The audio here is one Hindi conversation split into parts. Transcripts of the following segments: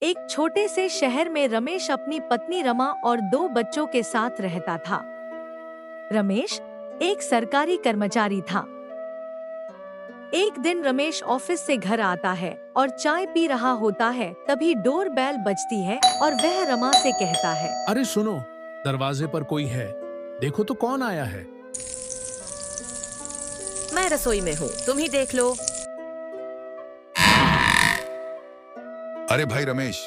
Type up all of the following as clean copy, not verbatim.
एक छोटे से शहर में रमेश अपनी पत्नी रमा और दो बच्चों के साथ रहता था। रमेश एक सरकारी कर्मचारी था। एक दिन रमेश ऑफिस से घर आता है और चाय पी रहा होता है, तभी डोर बेल बजती है और वह रमा से कहता है, अरे सुनो, दरवाजे पर कोई है, देखो तो कौन आया है। मैं रसोई में हूँ, तुम ही देख लो। अरे भाई रमेश,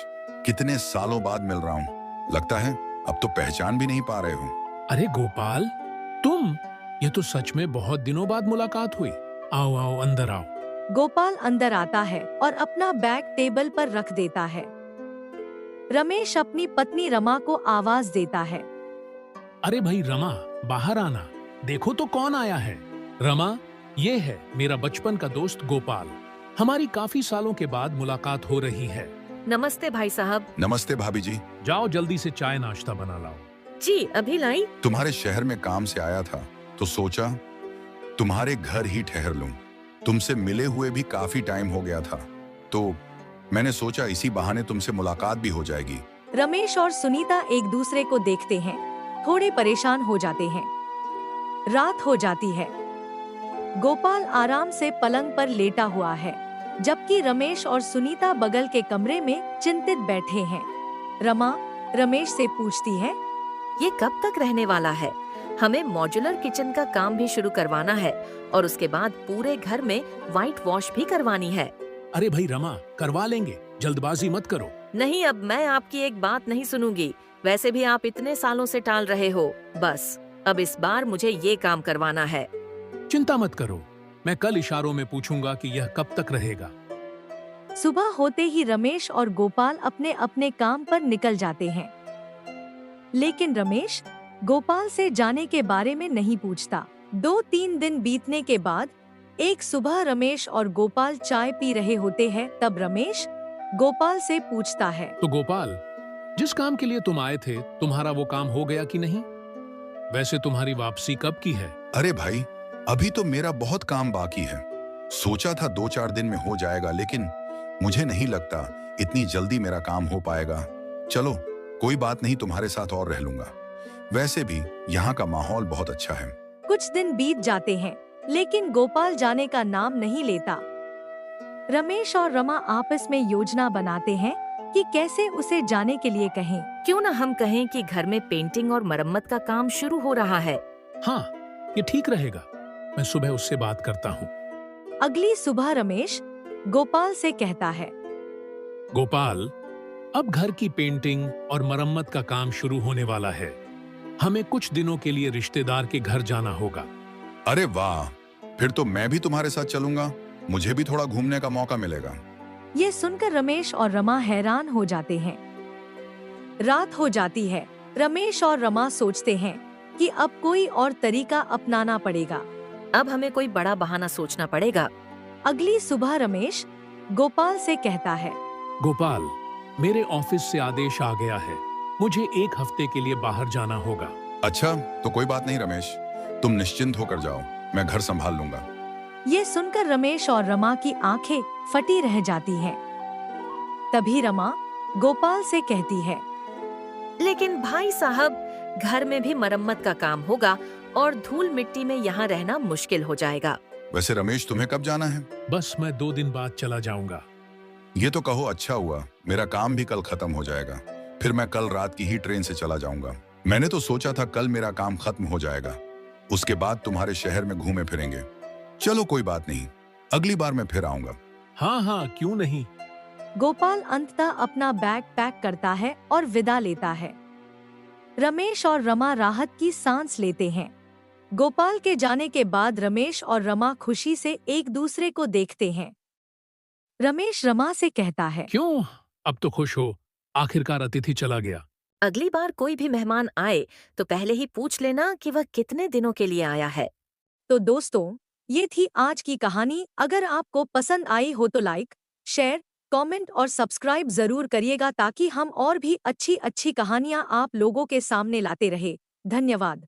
कितने सालों बाद मिल रहा हूँ। लगता है अब तो पहचान भी नहीं पा रहे हो। अरे गोपाल, तुम? ये तो सच में बहुत दिनों बाद मुलाकात हुई। आओ आओ, अंदर आओ। गोपाल अंदर आता है और अपना बैग टेबल पर रख देता है। रमेश अपनी पत्नी रमा को आवाज देता है, अरे भाई रमा, बाहर आना, देखो तो कौन आया है। रमा, ये है मेरा बचपन का दोस्त गोपाल। हमारी काफी सालों के बाद मुलाकात हो रही है। नमस्ते भाई साहब। नमस्ते भाभी जी। जाओ जल्दी से चाय नाश्ता बना लाओ। जी अभी लाई। तुम्हारे शहर में काम से आया था तो सोचा तुम्हारे घर ही ठहर लूं। तुमसे मिले हुए भी काफी टाइम हो गया था, तो मैंने सोचा इसी बहाने तुमसे मुलाकात भी हो जाएगी। रमेश और सुनीता एक दूसरे को देखते हैं, थोड़े परेशान हो जाते हैं। रात हो जाती है। गोपाल आराम से पलंग पर लेटा हुआ है, जबकि रमेश और सुनीता बगल के कमरे में चिंतित बैठे हैं। रमा रमेश से पूछती है, ये कब तक रहने वाला है? हमें मॉड्यूलर किचन का काम भी शुरू करवाना है और उसके बाद पूरे घर में व्हाइट वॉश भी करवानी है। अरे भाई रमा, करवा लेंगे, जल्दबाजी मत करो। नहीं, अब मैं आपकी एक बात नहीं सुनूंगी। वैसे भी आप इतने सालों से टाल रहे हो। बस अब इस बार मुझे ये काम करवाना है। चिंता मत करो, मैं कल इशारों में पूछूंगा कि यह कब तक रहेगा। सुबह होते ही रमेश और गोपाल अपने अपने काम पर निकल जाते हैं, लेकिन रमेश गोपाल से जाने के बारे में नहीं पूछता। 2-3 दिन बीतने के बाद एक सुबह रमेश और गोपाल चाय पी रहे होते हैं, तब रमेश गोपाल से पूछता है, तो गोपाल, जिस काम के लिए तुम आए थे, तुम्हारा वो काम हो गया कि नहीं? वैसे तुम्हारी वापसी कब की है? अरे भाई, अभी तो मेरा बहुत काम बाकी है। सोचा था 2-4 दिन में हो जाएगा, लेकिन मुझे नहीं लगता इतनी जल्दी मेरा काम हो पाएगा। चलो कोई बात नहीं, तुम्हारे साथ और रह लूंगा। वैसे भी यहाँ का माहौल बहुत अच्छा है। कुछ दिन बीत जाते हैं, लेकिन गोपाल जाने का नाम नहीं लेता। रमेश और रमा आपस में योजना बनाते हैं कि कैसे उसे जाने के लिए कहें। क्यों न हम कहें कि घर में पेंटिंग और मरम्मत का काम शुरू हो रहा है। हाँ, ये ठीक रहेगा। मैं सुबह उससे बात करता हूँ। अगली सुबह रमेश गोपाल से कहता है, गोपाल, अब घर की पेंटिंग और मरम्मत का काम शुरू होने वाला है। हमें कुछ दिनों के लिए रिश्तेदार के घर जाना होगा। अरे वाह, फिर तो मैं भी तुम्हारे साथ चलूंगा। मुझे भी थोड़ा घूमने का मौका मिलेगा। ये सुनकर रमेश और रमा हैरान हो जाते हैं। रात हो जाती है। रमेश और रमा सोचते हैं कि अब कोई और तरीका अपनाना पड़ेगा। अब हमें कोई बड़ा बहाना सोचना पड़ेगा। अगली सुबह रमेश गोपाल से कहता है, गोपाल, मेरे ऑफिस से आदेश आ गया है, मुझे 1 हफ्ते के लिए बाहर जाना होगा। अच्छा, तो कोई बात नहीं रमेश, तुम निश्चिंत होकर जाओ, मैं घर संभाल लूंगा। ये सुनकर रमेश और रमा की आंखें फटी रह जाती हैं। तभी रमा गोपाल से कहती है, लेकिन भाई साहब, घर में भी मरम्मत का काम होगा और धूल मिट्टी में यहाँ रहना मुश्किल हो जाएगा। वैसे रमेश, तुम्हें कब जाना है? बस मैं 2 दिन बाद चला जाऊंगा। ये तो कहो अच्छा हुआ, मेरा काम भी कल खत्म हो जाएगा। फिर मैं कल रात की ही ट्रेन से चला जाऊंगा। मैंने तो सोचा था कल मेरा काम खत्म हो जाएगा, उसके बाद तुम्हारे शहर में घूमे फिरेंगे। चलो कोई बात नहीं, अगली बार मैं फिर आऊंगा। हाँ हाँ, क्यों नहीं। गोपाल अंततः अपना बैग पैक करता है और विदा लेता है। रमेश और रमा राहत की सांस लेते हैं। गोपाल के जाने के बाद रमेश और रमा खुशी से एक दूसरे को देखते हैं। रमेश रमा से कहता है, क्यों, अब तो खुश हो, आखिरकार अतिथि चला गया। अगली बार कोई भी मेहमान आए तो पहले ही पूछ लेना कि वह कितने दिनों के लिए आया है। तो दोस्तों, ये थी आज की कहानी। अगर आपको पसंद आई हो तो लाइक, शेयर, कमेंट और सब्सक्राइब जरूर करिएगा, ताकि हम और भी अच्छी अच्छी कहानियां आप लोगों के सामने लाते रहे। धन्यवाद।